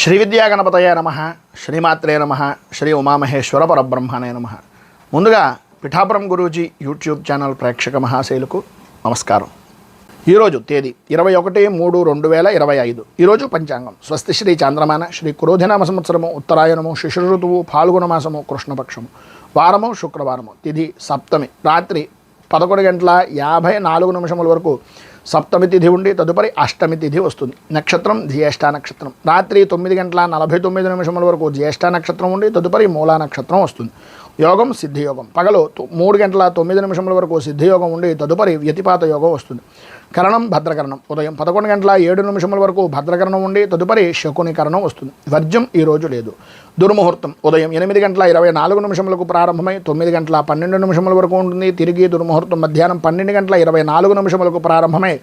శ్రీ విద్యా గణపతయ నమః, శ్రీమాత్రే నమః, శ్రీ ఉమామహేశ్వర పరబ్రహ్మణే నమః. ముందుగా పిఠాపురం గురూజీ యూట్యూబ్ ఛానల్ ప్రేక్షక మహాశైలకు నమస్కారం. ఈరోజు తేదీ 21/3/2025. ఈరోజు పంచాంగం స్వస్తి శ్రీ చాంద్రమాన శ్రీ క్రోధినామ సంవత్సరము ఉత్తరాయణము శిశిర ఋతువు ఫాల్గుణ మాసము కృష్ణపక్షము వారము శుక్రవారము తిథి సప్తమి రాత్రి 11:54 వరకు సప్తమి తిథి ఉండి తదుపరి అష్టమి తిథి వస్తుంది. నక్షత్రం జ్యేష్ఠ నక్షత్రం. రాత్రి 9:49 వరకు జ్యేష్ఠ నక్షత్రం ఉండి తదుపరి మూలా నక్షత్రం వస్తుంది. యోగం సిద్ధియోగం. పగలు 3:09 వరకు సిద్ధియోగం ఉండి తదుపరి వ్యతిపాత యోగం వస్తుంది. కరణం భద్రకరణం. ఉదయం 11:07 వరకు భద్రకరణం ఉండి తదుపరి శకునికరణం వస్తుంది. వర్జ్యం ఈరోజు లేదు. దుర్ముహూర్తం ఉదయం 8:24 ప్రారంభమై 9:12 వరకు ఉంటుంది. తిరిగి దుర్ముహూర్తం మధ్యాహ్నం 12:24 ప్రారంభమై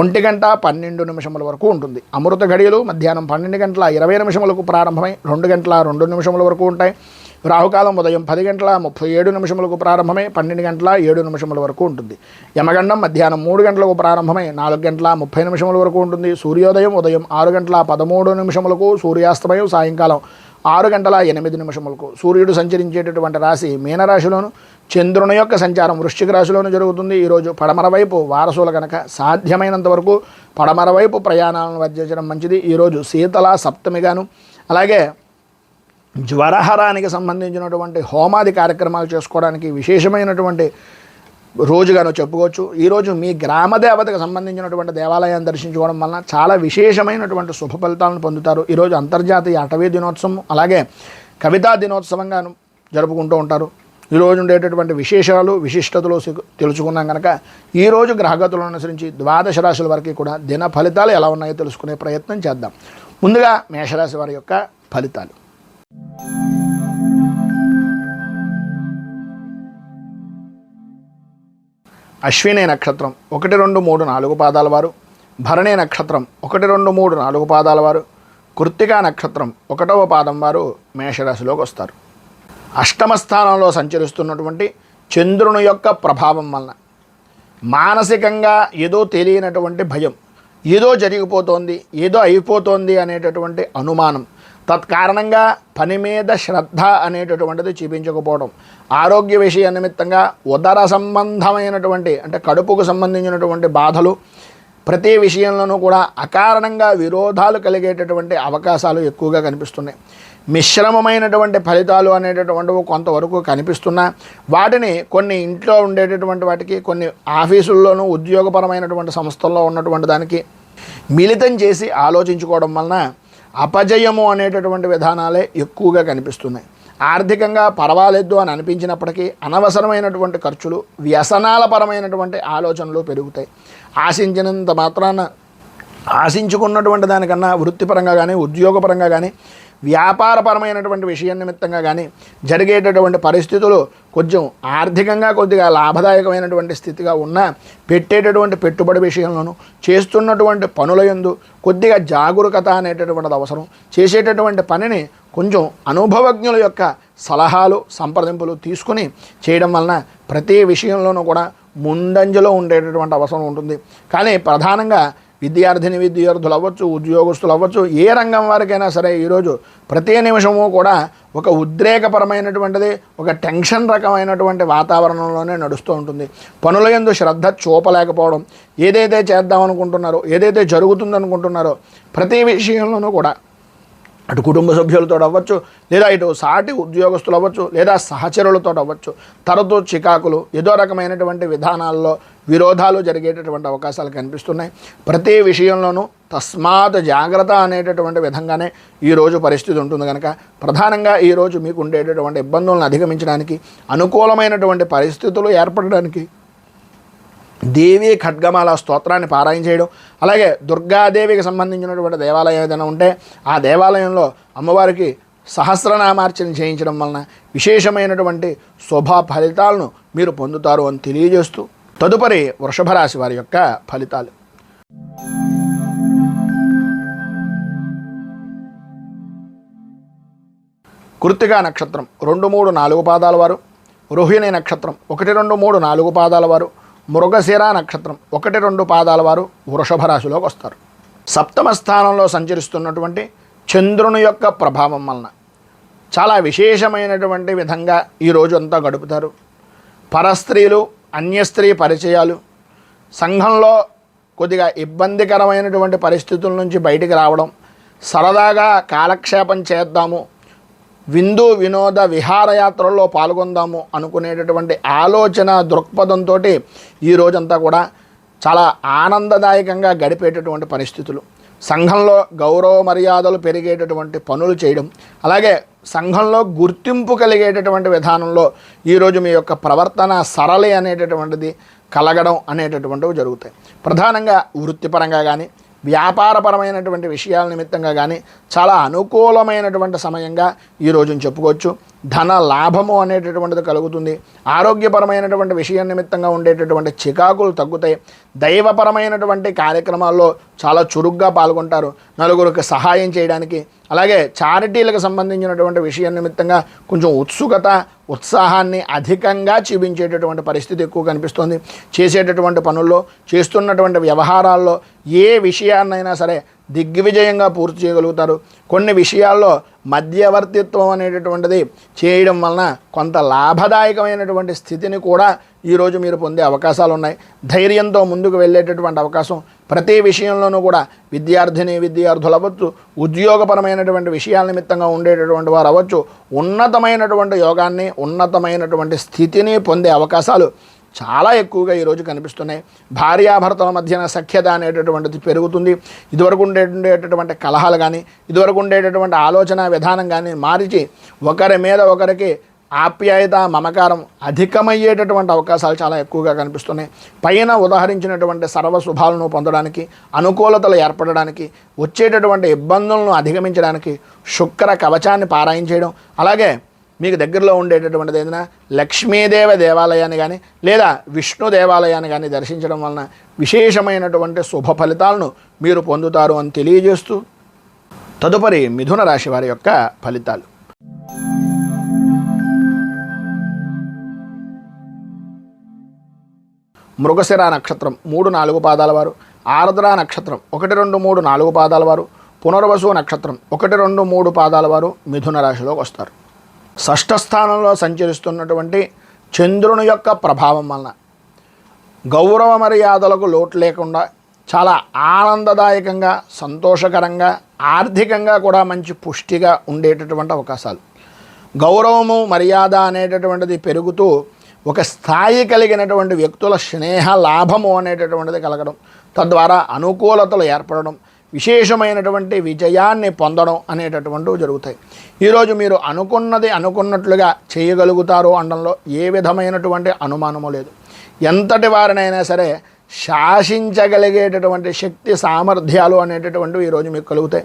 1:12 వరకు ఉంటుంది. అమృత ఘడియలు మధ్యాహ్నం 12:20 ప్రారంభమై 2:02 వరకు ఉంటాయి. రాహుకాలం ఉదయం 10:37 ప్రారంభమై 12:07 వరకు ఉంటుంది. యమగండం మధ్యాహ్నం 3 గంటలకు ప్రారంభమై 4:30 వరకు ఉంటుంది. సూర్యోదయం ఉదయం 6:13 సూర్యాస్తమయం సాయంకాలం 6:08 సూర్యుడు సంచరించేటటువంటి రాశి మీనరాశిలోను, చంద్రుని యొక్క సంచారం వృశ్చిక రాశిలోను జరుగుతుంది. ఈరోజు పడమర వైపు వారసుల కనుక సాధ్యమైనంత వరకు పడమర వైపు ప్రయాణాలను వర్జించడం మంచిది. ఈరోజు శీతల సప్తమిగాను అలాగే జ్వరహరానికి సంబంధించినటువంటి హోమాది కార్యక్రమాలు చేసుకోవడానికి విశేషమైనటువంటి రోజుగాను చెప్పుకోవచ్చు. ఈరోజు మీ గ్రామ దేవతకు సంబంధించినటువంటి దేవాలయాన్ని దర్శించుకోవడం వలన చాలా విశేషమైనటువంటి శుభ ఫలితాలను పొందుతారు. ఈరోజు అంతర్జాతీయ అటవీ దినోత్సవం అలాగే కవితా దినోత్సవంగాను జరుపుకుంటూ ఉంటారు. ఈరోజు ఉండేటటువంటి విశేషాలు విశిష్టతలు తెలుసుకున్నాం కనుక ఈరోజు గ్రహగతులను అనుసరించి 12 రాశుల వరకు కూడా దిన ఫలితాలు ఎలా ఉన్నాయో తెలుసుకునే ప్రయత్నం చేద్దాం. ముందుగా మేషరాశి వారి యొక్క ఫలితాలు. అశ్విని నక్షత్రం 1, 2, 3, 4 పాదాల వారు, భరణి నక్షత్రం 1, 2, 3, 4 పాదాల వారు, కృత్తికా నక్షత్రం 1వ పాదం వారు మేషరాశిలోకి వస్తారు. అష్టమ స్థానంలో సంచరిస్తున్నటువంటి చంద్రుని యొక్క ప్రభావం వలన మానసికంగా ఏదో తెలియనటువంటి భయం, ఏదో జరిగిపోతోంది, ఏదో అయిపోతోంది అనేటటువంటి అనుమానం, తత్కారణంగా పని మీద శ్రద్ధ అనేటటువంటిది చూపించకపోవడం, ఆరోగ్య విషయ నిమిత్తంగా ఉదర సంబంధమైనటువంటి అంటే కడుపుకు సంబంధించినటువంటి బాధలు, ప్రతి విషయంలోనూ కూడా అకారణంగా విరోధాలు కలిగేటటువంటి అవకాశాలు ఎక్కువగా కనిపిస్తున్నాయి. మిశ్రమమైనటువంటి ఫలితాలు అనేటటువంటివి కొంతవరకు కనిపిస్తున్నా వాటిని కొన్ని ఇంట్లో ఉండేటటువంటి వాటికి, కొన్ని ఆఫీసుల్లోనూ ఉద్యోగపరమైనటువంటి సంస్థల్లో ఉన్నటువంటి దానికి మిళితం చేసి ఆలోచించుకోవడం వలన అపజయము అనేటటువంటి విధానాలే ఎక్కువగా కనిపిస్తున్నాయి. ఆర్థికంగా పర్వాలేదు అని అనిపించినప్పటికీ అనవసరమైనటువంటి ఖర్చులు, వ్యసనాల పరమైనటువంటి ఆలోచనలు పెరుగుతాయి. ఆశించినంత మాత్రాన ఆశించుకున్నటువంటి దానికన్నా వృత్తిపరంగా కానీ ఉద్యోగపరంగా కానీ వ్యాపారపరమైనటువంటి విషయం నిమిత్తంగా కానీ జరిగేటటువంటి పరిస్థితులు కొంచెం ఆర్థికంగా కొద్దిగా లాభదాయకమైనటువంటి స్థితిగా ఉన్నా పెట్టేటటువంటి పెట్టుబడి విషయంలోనూ చేస్తున్నటువంటి పనుల యందు కొద్దిగా జాగరూకత అనేటటువంటిది అవసరం. చేసేటటువంటి పనిని కొంచెం అనుభవజ్ఞుల యొక్క సలహాలు సంప్రదింపులు తీసుకుని చేయడం వలన ప్రతి విషయంలోనూ కూడా ముందంజలో ఉండేటటువంటి అవసరం ఉంటుంది. కానీ ప్రధానంగా విద్యార్థులు అవ్వచ్చు, ఉద్యోగస్తులు అవ్వచ్చు, ఏ రంగం వారికైనా సరే ఈరోజు ప్రతి నిమిషము కూడా ఒక ఉద్రేకపరమైనటువంటిది, ఒక టెన్షన్ రకమైనటువంటి వాతావరణంలోనే నడుస్తూ ఉంటుంది. పనుల యందు శ్రద్ధ చూపలేకపోవడం, ఏదైతే చేద్దామనుకుంటున్నారో, ఏదైతే జరుగుతుందనుకుంటున్నారో ప్రతి విషయంలోనూ కూడా అటు కుటుంబ సభ్యులతో అవ్వచ్చు, లేదా ఇటు సాటి ఉద్యోగస్తులు అవ్వచ్చు, లేదా సహచరులతో అవ్వచ్చు, తరచూ చికాకులు, ఏదో రకమైనటువంటి విధానాల్లో విరోధాలు జరిగేటటువంటి అవకాశాలు కనిపిస్తున్నాయి. ప్రతి విషయంలోనూ తస్మాత్ జాగ్రత్త అనేటటువంటి విధంగానే ఈరోజు పరిస్థితి ఉంటుంది కనుక ప్రధానంగా ఈరోజు మీకు ఉండేటటువంటి ఇబ్బందులను అధిగమించడానికి, అనుకూలమైనటువంటి పరిస్థితులు ఏర్పడడానికి దేవీ ఖడ్గమాల స్తోత్రాన్ని పారాయణ చేయడం, అలాగే దుర్గాదేవికి సంబంధించినటువంటి దేవాలయం ఏదైనా ఉంటే ఆ దేవాలయంలో అమ్మవారికి సహస్రనామార్చన చేయించడం వలన విశేషమైనటువంటి శుభ ఫలితాలను మీరు పొందుతారు అని తెలియజేస్తూ తదుపరి వృషభ రాశి వారి యొక్క ఫలితాలు. కృత్తికా నక్షత్రం 2, 3, 4 పాదాల వారు, రోహిణి నక్షత్రం 1, 2, 3, 4 పాదాల వారు, మృగశిర నక్షత్రం 1, 2 పాదాల వారు వృషభ రాశిలోకి వస్తారు. సప్తమ స్థానంలో సంచరిస్తున్నటువంటి చంద్రుని యొక్క ప్రభావం వలన చాలా విశేషమైనటువంటి విధంగా ఈ రోజు అంతా గడుపుతారు. పరస్త్రీలు, అన్యస్త్రీ పరిచయాలు, సంఘంలో కొద్దిగా ఇబ్బందికరమైనటువంటి పరిస్థితుల నుంచి బయటికి రావడం, సరదాగా కాలక్షేపం చేద్దాము, విందు వినోద విహారయాత్రల్లో పాల్గొందాము అనుకునేటటువంటి ఆలోచన దృక్పథంతో ఈ రోజంతా కూడా చాలా ఆనందదాయకంగా గడిపేటటువంటి పరిస్థితులు, సంఘంలో గౌరవ మర్యాదలు పెరిగేటటువంటి పనులు చేయడం, అలాగే సంఘంలో గుర్తింపు కలిగేటటువంటి విధానంలో ఈరోజు మీ యొక్క ప్రవర్తన సరళి అనేటటువంటిది కలగడం అనేటటువంటివి జరుగుతాయి. ప్రధానంగా వృత్తిపరంగా కానీ వ్యాపారపరమైనటువంటి విషయాల నిమిత్తంగా కానీ చాలా అనుకూలమైనటువంటి సమయంగా ఈరోజుని చెప్పుకోవచ్చు. ధన లాభము అనేటటువంటిది కలుగుతుంది. ఆరోగ్యపరమైనటువంటి విషయం నిమిత్తంగా ఉండేటటువంటి చికాకులు తగ్గుతాయి. దైవపరమైనటువంటి కార్యక్రమాల్లో చాలా చురుగ్గా పాల్గొంటారు. నలుగురికి సహాయం చేయడానికి, అలాగే చారిటీలకు సంబంధించినటువంటి విషయం నిమిత్తంగా కొంచెం ఉత్సుకత ఉత్సాహాన్ని అధికంగా చూపించేటటువంటి పరిస్థితి ఎక్కువ కనిపిస్తుంది. చేసేటటువంటి పనుల్లో, చేస్తున్నటువంటి వ్యవహారాల్లో ఏ విషయాన్నైనా సరే దిగ్విజయంగా పూర్తి చేయగలుగుతారు. కొన్ని విషయాల్లో మధ్యవర్తిత్వం అనేటటువంటిది చేయడం వలన కొంత లాభదాయకమైనటువంటి స్థితిని కూడా ఈరోజు మీరు పొందే అవకాశాలు ఉన్నాయి. ధైర్యంతో ముందుకు వెళ్ళేటటువంటి అవకాశం ప్రతి విషయంలోనూ కూడా విద్యార్థులు అవ్వచ్చు, ఉద్యోగపరమైనటువంటి విషయాల నిమిత్తంగా ఉండేటటువంటి వారు అవ్వచ్చు, ఉన్నతమైనటువంటి యోగాన్ని, ఉన్నతమైనటువంటి స్థితిని పొందే అవకాశాలు చాలా ఎక్కువగా ఈరోజు కనిపిస్తున్నాయి. భార్యాభర్తల మధ్యన సఖ్యత అనేటటువంటిది పెరుగుతుంది. ఇదివరకు ఉండేటటువంటి కలహాలు కానీ, ఇదివరకు ఉండేటటువంటి ఆలోచన విధానం కానీ మార్చి ఒకరి మీద ఒకరికి ఆప్యాయత, మమకారం అధికమయ్యేటటువంటి అవకాశాలు చాలా ఎక్కువగా కనిపిస్తున్నాయి. పైన ఉదాహరించినటువంటి సర్వశుభాలను పొందడానికి, అనుకూలతలు ఏర్పడడానికి, వచ్చేటటువంటి ఇబ్బందులను అధిగమించడానికి శుక్ర కవచాన్ని పారాయణ చేయడం, అలాగే మీకు దగ్గరలో ఉండేటటువంటిది ఏదైనా లక్ష్మీదేవ దేవాలయాన్ని కానీ లేదా విష్ణు దేవాలయాన్ని కానీ దర్శించడం వలన విశేషమైనటువంటి శుభ ఫలితాలను మీరు పొందుతారు అని తెలియజేస్తూ తదుపరి మిథున రాశి వారి యొక్క ఫలితాలు. మృగశిర నక్షత్రం 3-4 పాదాల వారు, ఆర్ద్ర నక్షత్రం 1, 2, 3, 4 పాదాల వారు, పునర్వసు నక్షత్రం 1, 2, 3 పాదాల వారు మిథున రాశిలోకి వస్తారు. షష్ఠ స్థానంలో సంచరిస్తున్నటువంటి చంద్రుని యొక్క ప్రభావం వలన గౌరవ మర్యాదలకు లోటు లేకుండా చాలా ఆనందదాయకంగా, సంతోషకరంగా, ఆర్థికంగా కూడా మంచి పుష్టిగా ఉండేటటువంటి అవకాశాలు, గౌరవము మర్యాద అనేటటువంటిది పెరుగుతూ ఒక స్థాయి కలిగినటువంటి వ్యక్తుల స్నేహ లాభము అనేటటువంటిది కలగడం, తద్వారా అనుకూలతలు ఏర్పడడం, విశేషమైనటువంటి విజయాన్ని పొందడం అనేటటువంటివి జరుగుతాయి. ఈరోజు మీరు అనుకున్నది అనుకున్నట్లుగా చేయగలుగుతారు అనడంలో ఏ విధమైనటువంటి అనుమానము లేదు. ఎంతటి వారినైనా సరే శాసించగలిగేటటువంటి శక్తి, సామర్థ్యాలు అనేటటువంటివి ఈరోజు మీకు కలుగుతాయి.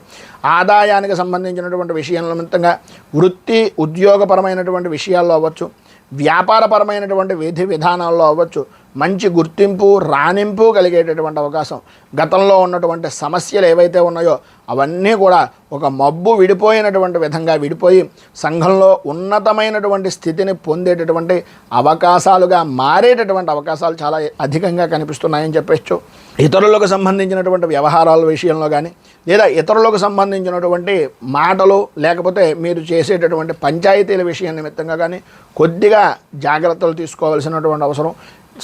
ఆదాయానికి సంబంధించినటువంటి విషయం నిమిత్తంగా వృత్తి ఉద్యోగపరమైనటువంటి విషయాల్లో అవ్వచ్చు, వ్యాపారపరమైనటువంటి విధి విధానాల్లో అవ్వచ్చు, మంచి గుర్తింపు, రాణింపు కలిగేటటువంటి అవకాశం, గతంలో ఉన్నటువంటి సమస్యలు ఏవైతే ఉన్నాయో అవన్నీ కూడా ఒక మబ్బు విడిపోయినటువంటి విధంగా విడిపోయి సంఘంలో ఉన్నతమైనటువంటి స్థితిని పొందేటటువంటి అవకాశాలుగా మారేటటువంటి అవకాశాలు చాలా అధికంగా కనిపిస్తున్నాయని చెప్పచ్చు. ఇతరులకు సంబంధించినటువంటి వ్యవహారాల విషయంలో కానీ లేదా ఇతరులకు సంబంధించినటువంటి మాటలు లేకపోతే మీరు చేసేటటువంటి పంచాయతీల విషయం నిమిత్తంగా కానీ కొద్దిగా జాగ్రత్తలు తీసుకోవాల్సినటువంటి అవసరం.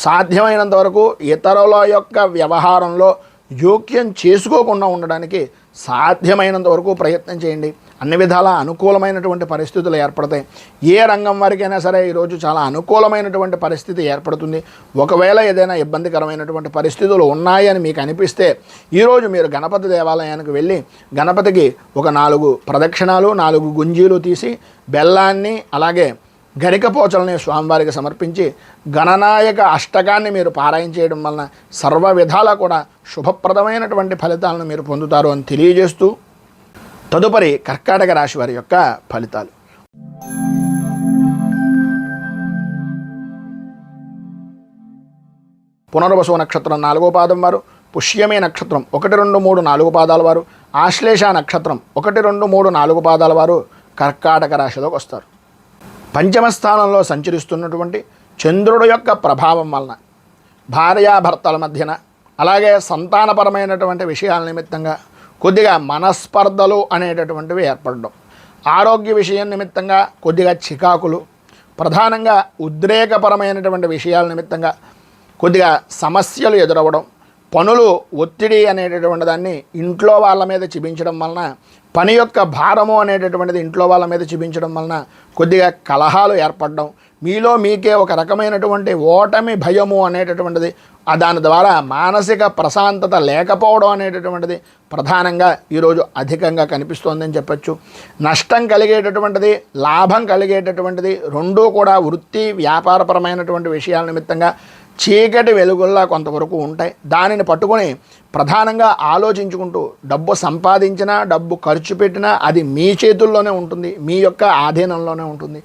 సాధ్యమైనంత వరకు ఇతరుల యొక్క వ్యవహారంలో జోక్యం చేసుకోకుండా ఉండడానికి సాధ్యమైనంత వరకు ప్రయత్నం చేయండి. అన్ని విధాల అనుకూలమైనటువంటి పరిస్థితులు ఏర్పడతాయి. ఏ రంగం వారికైనా సరే ఈరోజు చాలా అనుకూలమైనటువంటి పరిస్థితి ఏర్పడుతుంది. ఒకవేళ ఏదైనా ఇబ్బందికరమైనటువంటి పరిస్థితులు ఉన్నాయని మీకు అనిపిస్తే ఈరోజు మీరు గణపతి దేవాలయానికి వెళ్ళి గణపతికి ఒక 4 ప్రదక్షిణాలు, 4 గుంజీలు తీసి బెల్లాన్ని అలాగే గరికపోచల్ని స్వామివారికి సమర్పించి గణనాయక అష్టకాన్ని మీరు పారాయణ చేయడం వలన సర్వ విధాలా కూడా శుభప్రదమైనటువంటి ఫలితాలను మీరు పొందుతారు అని తెలియజేస్తూ తదుపరి కర్కాటక రాశి వారి యొక్క ఫలితాలు. పునర్వసు నక్షత్రం 4వ పాదం వారు, పుష్యమి నక్షత్రం 1, 2, 3, 4 పాదాల వారు, ఆశ్లేష నక్షత్రం 1, 2, 3, 4 పాదాల వారు కర్కాటక రాశిలోకి వస్తారు. పంచమ స్థానంలో సంచరిస్తున్నటువంటి చంద్రుడు యొక్క ప్రభావం వలన భార్యాభర్తల మధ్యన అలాగే సంతానపరమైనటువంటి విషయాల నిమిత్తంగా కొద్దిగా మనస్పర్ధలు అనేటటువంటివి ఏర్పడడం, ఆరోగ్య విషయం నిమిత్తంగా కొద్దిగా చికాకులు, ప్రధానంగా ఉద్రేకపరమైనటువంటి విషయాల నిమిత్తంగా కొద్దిగా సమస్యలు ఎదురవ్వడం, పనులు ఒత్తిడి అనేటటువంటి దాన్ని ఇంట్లో వాళ్ళ మీద చూపించడం వలన, పని యొక్క భారము అనేటటువంటిది ఇంట్లో వాళ్ళ మీద చూపించడం వలన కొద్దిగా కలహాలు ఏర్పడడం, మీలో మీకే ఒక రకమైనటువంటి ఓటమి భయము అనేటటువంటిది, దాని ద్వారా మానసిక ప్రశాంతత లేకపోవడం అనేటటువంటిది ప్రధానంగా ఈరోజు అధికంగా కనిపిస్తోందని చెప్పచ్చు. నష్టం కలిగేటటువంటిది, లాభం కలిగేటటువంటిది రెండూ కూడా వృత్తి వ్యాపారపరమైనటువంటి విషయాల నిమిత్తంగా చీకటి వెలుగుల్లా కొంతవరకు ఉంటాయి. దానిని పట్టుకొని ప్రధానంగా ఆలోచించుకుంటూ డబ్బు సంపాదించినా, డబ్బు ఖర్చు పెట్టినా అది మీ చేతుల్లోనే ఉంటుంది, మీ యొక్క ఆధీనంలోనే ఉంటుంది.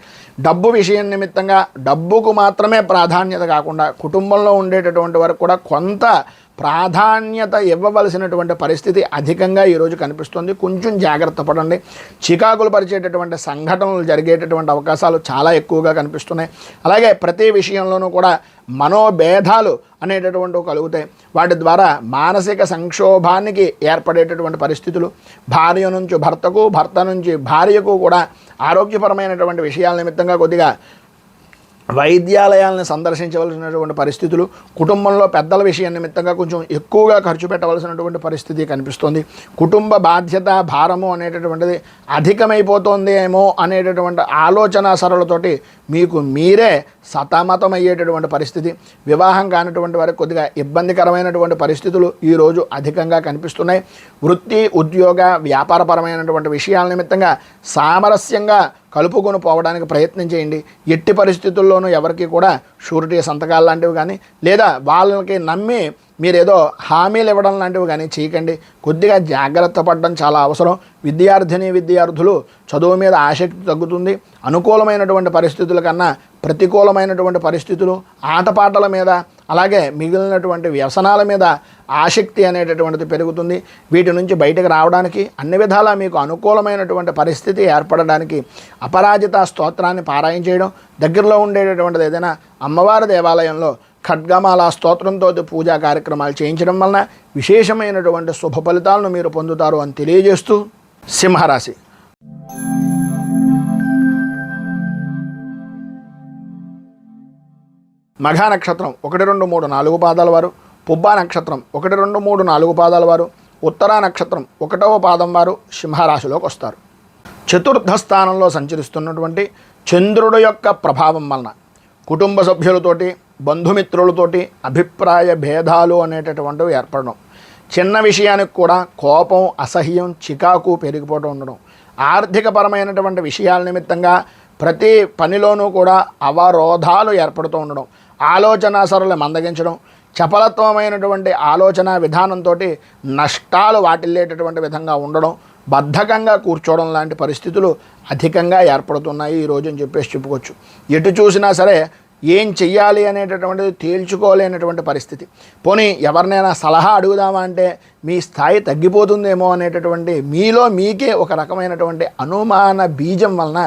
డబ్బు విషయం నిమిత్తంగా డబ్బుకు మాత్రమే ప్రాధాన్యత కాకుండా కుటుంబంలో ఉండేటటువంటి వరకు కూడా కొంత ప్రాధాన్యత ఇవ్వవలసినటువంటి పరిస్థితి అధికంగా ఈరోజు కనిపిస్తుంది. కొంచెం జాగ్రత్త పడండి. చికాకులు పరిచేటటువంటి సంఘటనలు జరిగేటటువంటి అవకాశాలు చాలా ఎక్కువగా కనిపిస్తున్నాయి. అలాగే ప్రతి విషయంలోనూ కూడా మనోభేదాలు అనేటటువంటివి కలుగుతాయి. వాటి ద్వారా మానసిక సంక్షోభానికి ఏర్పడేటటువంటి పరిస్థితులు, భార్య నుంచి భర్తకు, భర్త నుంచి భార్యకు కూడా ఆరోగ్యపరమైనటువంటి విషయాల నిమిత్తంగా కొద్దిగా వైద్యాలయాలను సందర్శించవలసినటువంటి పరిస్థితులు, కుటుంబంలో పెద్దల విషయం నిమిత్తంగా కొంచెం ఎక్కువగా ఖర్చు పెట్టవలసినటువంటి పరిస్థితి కనిపిస్తుంది. కుటుంబ బాధ్యత భారము అనేటటువంటిది అధికమైపోతుందేమో అనేటటువంటి ఆలోచన సరళతోటి మీకు మీరే సతమతమయ్యేటటువంటి పరిస్థితి, వివాహం కానటువంటి వారికి కొద్దిగా ఇబ్బందికరమైనటువంటి పరిస్థితులు ఈరోజు అధికంగా కనిపిస్తున్నాయి. వృత్తి ఉద్యోగ వ్యాపారపరమైనటువంటి విషయాల నిమిత్తంగా సామరస్యంగా కలుపుకొని పోవడానికి ప్రయత్నం చేయండి. ఎట్టి పరిస్థితుల్లోనూ ఎవరికి కూడా షూరిటీ సంతకాలు లాంటివి కానీ, లేదా వాళ్ళకి నమ్మి మీరేదో హామీలు ఇవ్వడం లాంటివి కానీ చేయకండి. కొద్దిగా జాగ్రత్త పడడం చాలా అవసరం. విద్యార్థులు చదువు మీద ఆసక్తి తగ్గుతుంది. అనుకూలమైనటువంటి పరిస్థితుల కన్నా ప్రతికూలమైనటువంటి పరిస్థితులు, ఆటపాటల మీద, అలాగే మిగిలినటువంటి వ్యసనాల మీద ఆసక్తి అనేటటువంటిది పెరుగుతుంది. వీటి నుంచి బయటకు రావడానికి అన్ని విధాలా మీకు అనుకూలమైనటువంటి పరిస్థితి ఏర్పడడానికి అపరాజిత స్తోత్రాన్ని పారాయణ చేయడం, దగ్గరలో ఉండేటటువంటిది ఏదైనా అమ్మవారి దేవాలయంలో ఖడ్గమాల స్తోత్రంతో పూజా కార్యక్రమాలు చేయించడం వలన విశేషమైనటువంటి శుభ ఫలితాలను మీరు పొందుతారు అని తెలియజేస్తూ, సింహరాశి మఘా నక్షత్రం 1, 2, 3, 4 పాదాల వారు, పుబ్బా నక్షత్రం 1, 2, 3, 4 పాదాల వారు, ఉత్తరా నక్షత్రం 1వ పాదం వారు సింహరాశిలోకి వస్తారు. చతుర్థ స్థానంలో సంచరిస్తున్నటువంటి చంద్రుడు యొక్క ప్రభావం వలన కుటుంబ సభ్యులతోటి, బంధుమిత్రులతోటి అభిప్రాయ భేదాలు అనేటటువంటివి ఏర్పడడం, చిన్న విషయానికి కూడా కోపం, అసహ్యం, చికాకు పెరిగిపోతూ ఉండడం, ఆర్థికపరమైనటువంటి విషయాల నిమిత్తంగా ప్రతి పనిలోనూ కూడా అవరోధాలు ఏర్పడుతూ ఉండడం, ఆలోచన సరళి మందగించడం, చపలత్వమైనటువంటి ఆలోచన విధానంతో నష్టాలు వాటిల్లేటటువంటి విధంగా ఉండడం, బద్ధకంగా కూర్చోవడం లాంటి పరిస్థితులు అధికంగా ఏర్పడుతున్నాయి ఈరోజు అని చెప్పుకోవచ్చు. ఎటు చూసినా సరే ఏం చెయ్యాలి అనేటటువంటిది తేల్చుకోలేనటువంటి పరిస్థితి. పోనీ ఎవరినైనా సలహా అడుగుదామా అంటే మీ స్థాయి తగ్గిపోతుందేమో అనేటటువంటి మీలో మీకే ఒక రకమైనటువంటి అనుమాన బీజం వలన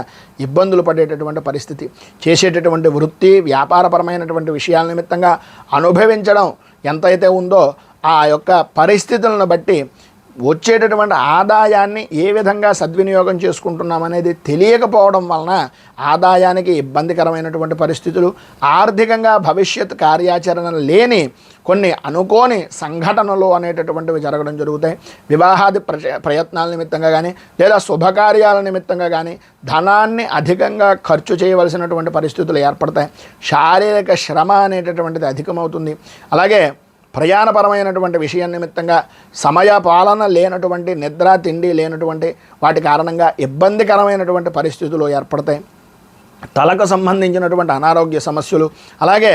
ఇబ్బందులు పడేటటువంటి పరిస్థితి. చేసేటటువంటి వృత్తి వ్యాపారపరమైనటువంటి విషయాల నిమిత్తంగా అనుభవించడం ఎంతైతే ఉందో ఆ యొక్క పరిస్థితులను బట్టి వచ్చేటటువంటి ఆదాయాన్ని ఏ విధంగా సద్వినియోగం చేసుకుంటున్నామనేది తెలియకపోవడం వలన ఆదాయానికి ఇబ్బందికరమైనటువంటి పరిస్థితులు, ఆర్థికంగా భవిష్యత్ కార్యాచరణ లేని కొన్ని అనుకోని సంఘటనలు అనేటటువంటివి జరగడం జరుగుతాయి. వివాహాది ప్రయత్నాల నిమిత్తంగా కానీ, లేదా శుభకార్యాల నిమిత్తంగా కానీ ధనాన్ని అధికంగా ఖర్చు చేయవలసినటువంటి పరిస్థితులు ఏర్పడతాయి. శారీరక శ్రమ అనేటటువంటిది అధికమవుతుంది. అలాగే ప్రయాణపరమైనటువంటి విషయం నిమిత్తంగా సమయ పాలన లేనటువంటి, నిద్ర తిండి లేనటువంటి వాటి కారణంగా ఇబ్బందికరమైనటువంటి పరిస్థితులు ఏర్పడతాయి. తలకు సంబంధించినటువంటి అనారోగ్య సమస్యలు, అలాగే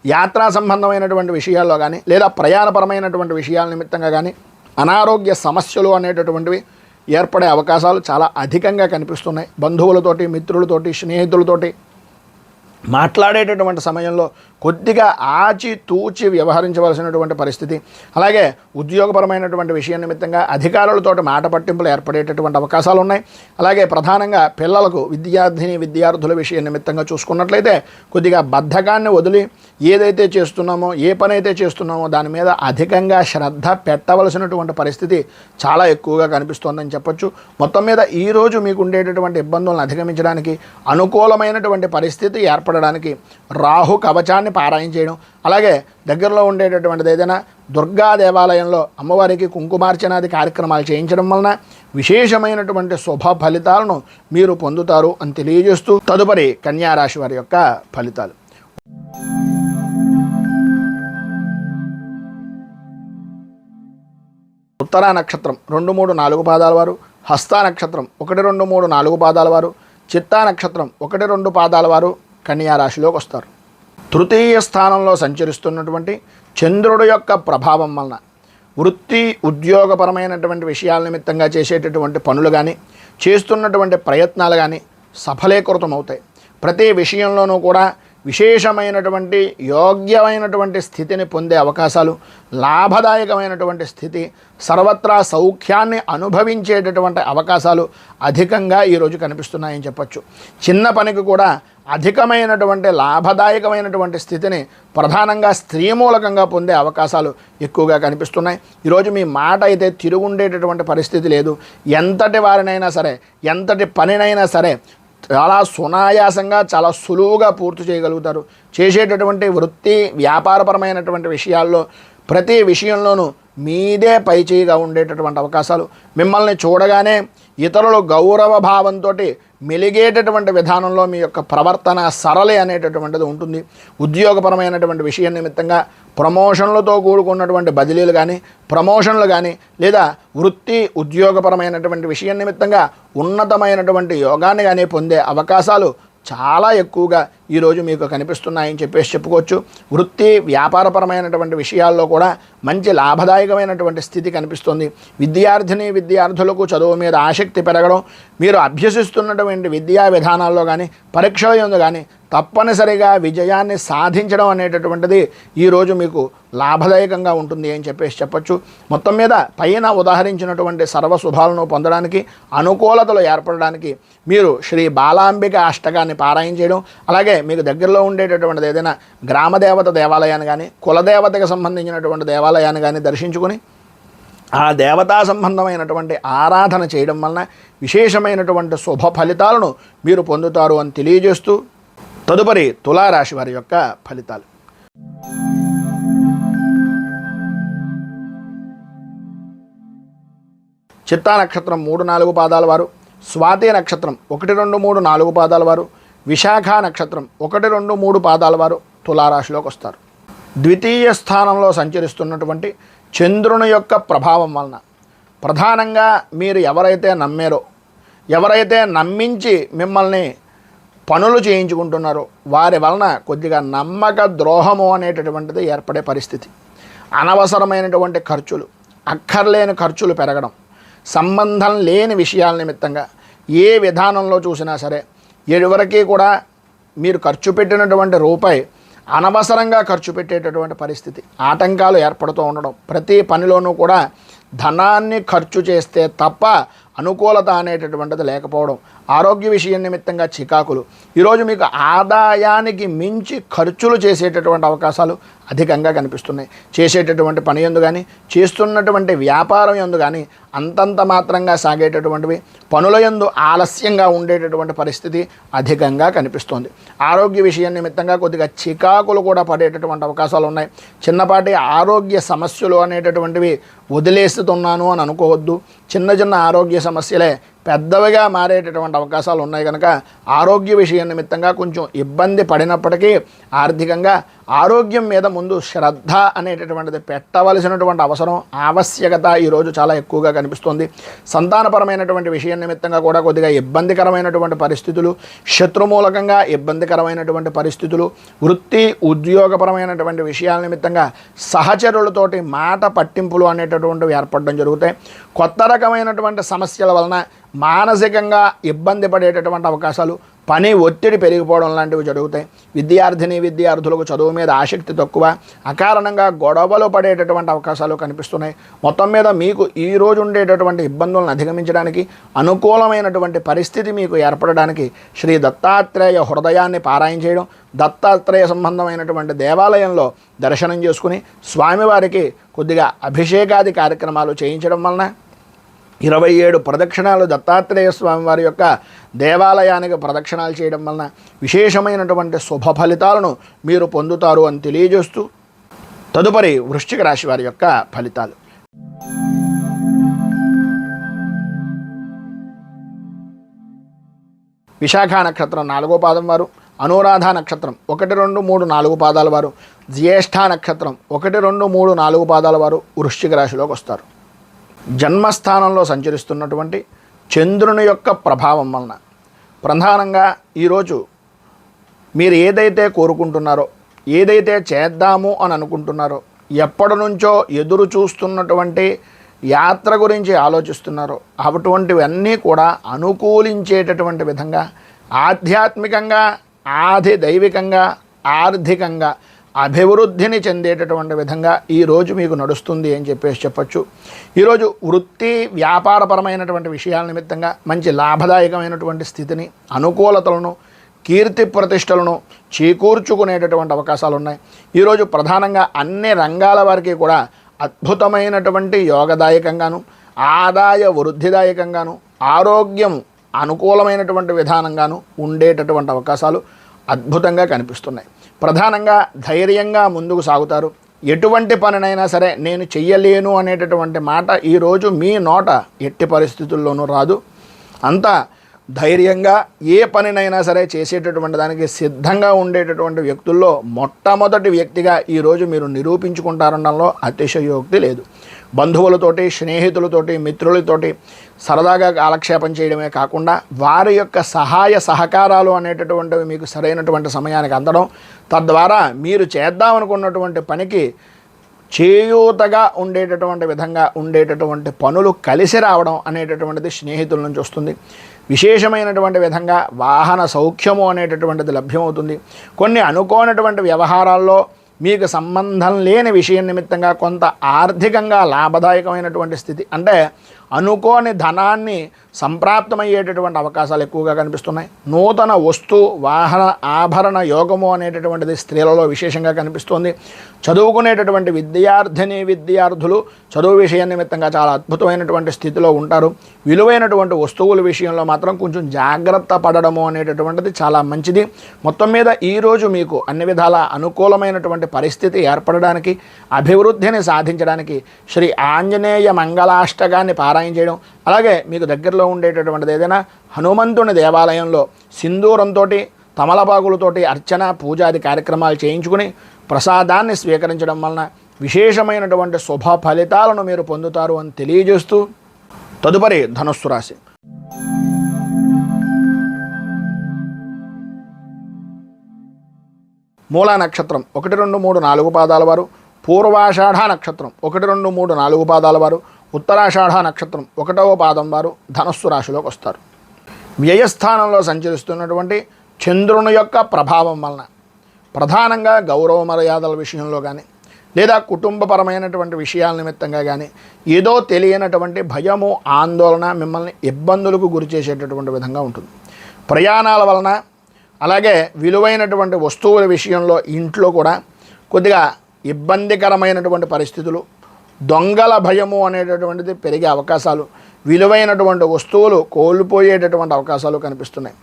యాత్రా సంబంధమైనటువంటి విషయాల్లో కానీ, లేదా ప్రయాణపరమైనటువంటి విషయాల నిమిత్తంగా కానీ అనారోగ్య సమస్యలు అనేటటువంటివి ఏర్పడే అవకాశాలు చాలా అధికంగా కనిపిస్తున్నాయి. బంధువులతోటి, మిత్రులతోటి, స్నేహితులతోటి మాట్లాడేటటువంటి సమయంలో కొద్దిగా ఆచి తూచి వ్యవహరించవలసినటువంటి పరిస్థితి. అలాగే ఉద్యోగపరమైనటువంటి విషయం నిమిత్తంగా అధికారులతోటి మాట పట్టింపులు ఏర్పడేటటువంటి అవకాశాలు ఉన్నాయి. అలాగే ప్రధానంగా పిల్లలకు విద్యార్థుల విషయం నిమిత్తంగా చూసుకున్నట్లయితే కొద్దిగా బద్ధకాన్ని వదిలి ఏదైతే చేస్తున్నామో ఏ పని అయితే చేస్తున్నామో దాని మీద అధికంగా శ్రద్ధ పెట్టవలసినటువంటి పరిస్థితి చాలా ఎక్కువగా కనిపిస్తోందని చెప్పొచ్చు. మొత్తం మీద ఈరోజు మీకు ఉండేటటువంటి ఇబ్బందులను అధిగమించడానికి అనుకూలమైనటువంటి పరిస్థితి ఏర్పడడానికి రాహు కవచాన్ని పారాయణ చేయడం, అలాగే దగ్గరలో ఉండేటటువంటిది ఏదైనా దుర్గా దేవాలయంలో అమ్మవారికి కుంకుమార్చనాది కార్యక్రమాలు చేయించడం వలన విశేషమైనటువంటి శుభ ఫలితాలను మీరు పొందుతారు అని తెలియజేస్తూ తదుపరి కన్యారాశి వారి యొక్క ఫలితాలు. ఉత్తరా నక్షత్రం 2, 3, 4 పాదాల వారు, హస్తా నక్షత్రం 1, 2, 3, 4 పాదాల వారు, చిత్తా నక్షత్రం 1, 2 పాదాల వారు కన్యారాశిలోకి వస్తారు. తృతీయ స్థానంలో సంచరిస్తున్నటువంటి చంద్రుడు యొక్క ప్రభావం వలన వృత్తి ఉద్యోగపరమైనటువంటి విషయాల నిమిత్తంగా చేసేటటువంటి పనులు కానీ చేస్తున్నటువంటి ప్రయత్నాలు కానీ సఫలీకృతమవుతాయి. ప్రతి విషయంలోనూ కూడా విశేషమైనటువంటి యోగ్యమైనటువంటి స్థితిని పొందే అవకాశాలు, లాభదాయకమైనటువంటి స్థితి, సర్వత్రా సౌఖ్యాన్ని అనుభవించేటటువంటి అవకాశాలు అధికంగా ఈరోజు కనిపిస్తున్నాయని చెప్పచ్చు. చిన్న పనికి కూడా అధికమైనటువంటి లాభదాయకమైనటువంటి స్థితిని ప్రధానంగా స్త్రీ మూలకంగా పొందే అవకాశాలు ఎక్కువగా కనిపిస్తున్నాయి. ఈరోజు మీ మాట అయితే తిరుగుండేటటువంటి పరిస్థితి లేదు. ఎంతటి వారినైనా సరే, ఎంతటి పనినైనా సరే చాలా సునాయాసంగా చాలా సులువుగా పూర్తి చేయగలుగుతారు. చేసేటటువంటి వృత్తి వ్యాపారపరమైనటువంటి విషయాల్లో ప్రతి విషయంలోనూ మీదే పైచేయిగా ఉండేటటువంటి అవకాశాలు, మిమ్మల్ని చూడగానే ఇతరులు గౌరవ భావంతో మెలిగేటటువంటి విధానంలో మీ యొక్క ప్రవర్తన సరళి అనేటటువంటిది ఉంటుంది. ఉద్యోగపరమైనటువంటి విషయం నిమిత్తంగా ప్రమోషన్లతో కూడుకున్నటువంటి బదిలీలు కానీ, ప్రమోషన్లు కానీ, లేదా వృత్తి ఉద్యోగపరమైనటువంటి విషయం నిమిత్తంగా ఉన్నతమైనటువంటి యోగాన్ని కానీ పొందే అవకాశాలు చాలా ఎక్కువగా ఈరోజు మీకు కనిపిస్తున్నాయని చెప్పేసి చెప్పుకోవచ్చు. వృత్తి వ్యాపారపరమైనటువంటి విషయాల్లో కూడా మంచి లాభదాయకమైనటువంటి స్థితి కనిపిస్తుంది. విద్యార్థులకు చదువు మీద ఆసక్తి పెరగడం, మీరు అభ్యసిస్తున్నటువంటి విద్యా విధానాల్లో కానీ పరీక్షల యందు కానీ తప్పనిసరిగా విజయాన్ని సాధించడం అనేటటువంటిది ఈరోజు మీకు లాభదాయకంగా ఉంటుంది అని చెప్పేసి చెప్పచ్చు. మొత్తం మీద పైన ఉదాహరించినటువంటి సర్వశుభాలను పొందడానికి, అనుకూలతలు ఏర్పడడానికి మీరు శ్రీ బాలాంబిక అష్టకాన్ని పారాయణ చేయడం, అలాగే మీకు దగ్గరలో ఉండేటటువంటిది ఏదైనా గ్రామదేవత దేవాలయాన్ని కానీ కులదేవతకు సంబంధించినటువంటి దేవాలయాన్ని కానీ దర్శించుకొని ఆ దేవతా సంబంధమైనటువంటి ఆరాధన చేయడం వలన విశేషమైనటువంటి శుభ ఫలితాలను మీరు పొందుతారు అని తెలియజేస్తూ తదుపరి తులారాశి వారి యొక్క ఫలితాలు. చిత్తా నక్షత్రం 3, 4 పాదాల వారు, స్వాతి నక్షత్రం 1, 2, 3, 4 పాదాల వారు, విశాఖ నక్షత్రం 1, 2, 3 పాదాల వారు తులారాశిలోకి వస్తారు. ద్వితీయ స్థానంలో సంచరిస్తున్నటువంటి చంద్రుని యొక్క ప్రభావం వలన ప్రధానంగా మీరు ఎవరైతే నమ్మారో, ఎవరైతే నమ్మించి మిమ్మల్ని పనులు చేయించుకుంటున్నారో వారి వలన కొద్దిగా నమ్మక ద్రోహము అనేటటువంటిది ఏర్పడే పరిస్థితి. అనవసరమైనటువంటి ఖర్చులు, అక్కర్లేని ఖర్చులు పెరగడం, సంబంధం లేని విషయాల నిమిత్తంగా ఏ విధానంలో చూసినా సరే ఎవరికి కూడా మీరు ఖర్చు పెట్టినటువంటి రూపాయి అనవసరంగా ఖర్చు పెట్టేటటువంటి పరిస్థితి, ఆటంకాలు ఏర్పడుతూ ఉండడం, ప్రతి పనిలోనూ కూడా ధనాన్ని ఖర్చు చేస్తే తప్ప అనుకూలత అనేటటువంటిది లేకపోవడం, ఆరోగ్య విషయం నిమిత్తంగా చికాకులు, ఈరోజు మీకు ఆదాయానికి మించి ఖర్చులు చేసేటటువంటి అవకాశాలు అధికంగా కనిపిస్తున్నాయి. చేసేటటువంటి పని యందు కానీ చేస్తున్నటువంటి వ్యాపారం యందు కానీ అంతంత మాత్రంగా సాగేటటువంటివి, పనుల యందు ఆలస్యంగా ఉండేటటువంటి పరిస్థితి అధికంగా కనిపిస్తుంది. ఆరోగ్య విషయం నిమిత్తంగా కొద్దిగా చికాకులు కూడా పడేటటువంటి అవకాశాలు ఉన్నాయి. చిన్నపాటి ఆరోగ్య సమస్యలు అనేటటువంటివి వదిలేస్తున్నాను అని అనుకోవద్దు. చిన్న చిన్న ఆరోగ్య సమస్యలే పెద్దవిగా మారేటటువంటి అవకాశాలు ఉన్నాయి కనుక ఆరోగ్య విషయం నిమిత్తంగా కొంచెం ఇబ్బంది పడినప్పటికీ ఆర్థికంగా ఆరోగ్యం మీద ముందు శ్రద్ధ అనేటటువంటిది పెట్టవలసినటువంటి అవసరం, ఆవశ్యకత ఈరోజు చాలా ఎక్కువగా కనిపిస్తుంది. సంతానపరమైనటువంటి విషయం నిమిత్తంగా కూడా కొద్దిగా ఇబ్బందికరమైనటువంటి పరిస్థితులు, శత్రుమూలకంగా ఇబ్బందికరమైనటువంటి పరిస్థితులు, వృత్తి ఉద్యోగపరమైనటువంటి విషయాల నిమిత్తంగా సహచరులతోటి మాట పట్టింపులు అనేటటువంటివి ఏర్పడడం జరుగుతాయి. కొత్త రకమైనటువంటి సమస్యల వలన మానసికంగా ఇబ్బంది పడేటటువంటి అవకాశాలు, పని ఒత్తిడి పెరిగిపోవడం లాంటివి జరుగుతాయి. విద్యార్థులకు చదువు మీద ఆసక్తి తక్కువ, అకారణంగా గొడవలు పడేటటువంటి అవకాశాలు కనిపిస్తున్నాయి. మొత్తం మీద మీకు ఈరోజు ఉండేటటువంటి ఇబ్బందులను అధిగమించడానికి, అనుకూలమైనటువంటి పరిస్థితి మీకు ఏర్పడడానికి శ్రీ దత్తాత్రేయ హృదయాన్ని పారాయణ చేయడం, దత్తాత్రేయ సంబంధమైనటువంటి దేవాలయంలో దర్శనం చేసుకుని స్వామివారికి కొద్దిగా అభిషేకాది కార్యక్రమాలు చేయించడం వలన 27 ప్రదక్షిణాలు దత్తాత్రేయ స్వామివారి యొక్క దేవాలయానికి ప్రదక్షిణాలు చేయడం వలన విశేషమైనటువంటి శుభ ఫలితాలను మీరు పొందుతారు అని తెలియజేస్తూ, తదుపరి వృశ్చిక రాశి వారి యొక్క ఫలితాలు. విశాఖ నక్షత్రం 4వ పాదం వారు, అనురాధ నక్షత్రం 1, 2, 3, 4 పాదాల వారు, జ్యేష్ఠ నక్షత్రం 1, 2, 3, 4 పాదాల వారు వృశ్చిక రాశిలోకి వస్తారు. జన్మస్థానంలో సంచరిస్తున్నటువంటి చంద్రుని యొక్క ప్రభావం వలన ప్రధానంగా ఈరోజు మీరు ఏదైతే కోరుకుంటున్నారో, ఏదైతే చేద్దాము అని అనుకుంటున్నారో, ఎప్పటి నుంచో ఎదురు చూస్తున్నటువంటి యాత్ర గురించి ఆలోచిస్తున్నారో అటువంటివన్నీ కూడా అనుకూలించేటటువంటి విధంగా ఆధ్యాత్మికంగా, ఆది దైవికంగా, ఆర్థికంగా అభివృద్ధిని చెందేటటువంటి విధంగా ఈరోజు మీకు నడుస్తుంది అని చెప్పచ్చు. ఈరోజు వృత్తి వ్యాపారపరమైనటువంటి విషయాల నిమిత్తంగా మంచి లాభదాయకమైనటువంటి స్థితిని, అనుకూలతలను, కీర్తి ప్రతిష్టలను చేకూర్చుకునేటటువంటి అవకాశాలు ఉన్నాయి. ఈరోజు ప్రధానంగా అన్ని రంగాల వారికి కూడా అద్భుతమైనటువంటి యోగదాయకంగాను, ఆదాయ వృద్ధిదాయకంగాను, ఆరోగ్యం అనుకూలమైనటువంటి విధానంగాను ఉండేటటువంటి అవకాశాలు అద్భుతంగా కనిపిస్తున్నాయి. ప్రధానంగా ధైర్యంగా ముందుకు సాగుతారు. ఎటువంటి పనినైనా సరే నేను చెయ్యలేను అనేటటువంటి మాట ఈరోజు మీ నోట ఎట్టి పరిస్థితుల్లోనూ రాదు. అంతా ధైర్యంగా ఏ పనినైనా సరే చేసేటటువంటి దానికి సిద్ధంగా ఉండేటటువంటి వ్యక్తుల్లో మొట్టమొదటి వ్యక్తిగా ఈరోజు మీరు నిరూపించుకుంటారనడంలో అతిశయోక్తి లేదు. బంధువులతోటి, స్నేహితులతోటి, మిత్రులతోటి సరదాగా కాలక్షేపం చేయడమే కాకుండా వారి యొక్క సహాయ సహకారాలు అనేటటువంటివి మీకు సరైనటువంటి సమయానికి అందడం, తద్వారా మీరు చేద్దామనుకున్నటువంటి పనికి చేయూతగా ఉండేటటువంటి విధంగా ఉండేటటువంటి పనులు కలిసి రావడం అనేటటువంటిది స్నేహితుల నుంచి వస్తుంది. విశేషమైనటువంటి విధంగా వాహన సౌఖ్యము అనేటటువంటిది లభ్యమవుతుంది. కొన్ని అనుకోనటువంటి వ్యవహారాల్లో మీకు సంబంధం లేని విషయం నిమిత్తంగా కొంత ఆర్థికంగా లాభదాయకమైనటువంటి స్థితి, అంటే అనుకోని ధనాన్ని సంప్రాప్తమయ్యేటటువంటి అవకాశాలు ఎక్కువగా కనిపిస్తున్నాయి. నూతన వస్తు వాహన ఆభరణ యోగము అనేటటువంటిది స్త్రీలలో విశేషంగా కనిపిస్తుంది. చదువుకునేటటువంటి విద్యార్థులు చదువు విషయం నిమిత్తంగా చాలా అద్భుతమైనటువంటి స్థితిలో ఉంటారు. విలువైనటువంటి వస్తువుల విషయంలో మాత్రం కొంచెం జాగ్రత్త పడడము అనేటటువంటిది చాలా మంచిది. మొత్తం మీద ఈరోజు మీకు అన్ని విధాల అనుకూలమైనటువంటి పరిస్థితి ఏర్పడడానికి, అభివృద్ధిని సాధించడానికి శ్రీ ఆంజనేయ మంగళాష్టకాన్ని పారాయణ చేయడం, అలాగే మీకు దగ్గరలో ఉండేటటువంటిది ఏదైనా హనుమంతుని దేవాలయంలో సింధూరంతో, తమలపాకులతోటి అర్చన, పూజాది కార్యక్రమాలు చేయించుకుని ప్రసాదాన్ని స్వీకరించడం వలన విశేషమైనటువంటి శుభ ఫలితాలను మీరు పొందుతారు అని తెలియజేస్తూ, తదుపరి ధనుస్సు రాశి. మూలా నక్షత్రం 1, 2, 3, 4 పాదాల వారు, పూర్వాషాఢ నక్షత్రం 1, 2, 3, 4 పాదాల వారు, ఉత్తరాషాఢ నక్షత్రం 1వ పాదం వారు ధనుస్సు రాశిలోకి వస్తారు. వ్యయస్థానంలో సంచరిస్తున్నటువంటి చంద్రుని యొక్క ప్రభావం వలన ప్రధానంగా గౌరవ మర్యాదల విషయంలో కానీ, లేదా కుటుంబపరమైనటువంటి విషయాల నిమిత్తంగా కానీ ఏదో తెలియనటువంటి భయము, ఆందోళన మిమ్మల్ని ఇబ్బందులకు గురి చేసేటటువంటి విధంగా ఉంటుంది. ప్రయాణాల వలన, అలాగే విలువైనటువంటి వస్తువుల విషయంలో ఇంట్లో కూడా కొద్దిగా ఇబ్బందికరమైనటువంటి పరిస్థితులు, దొంగల భయము అనేటటువంటిది పెరిగే అవకాశాలు, విలువైనటువంటి వస్తువులు కోల్పోయేటటువంటి అవకాశాలు కనిపిస్తున్నాయి.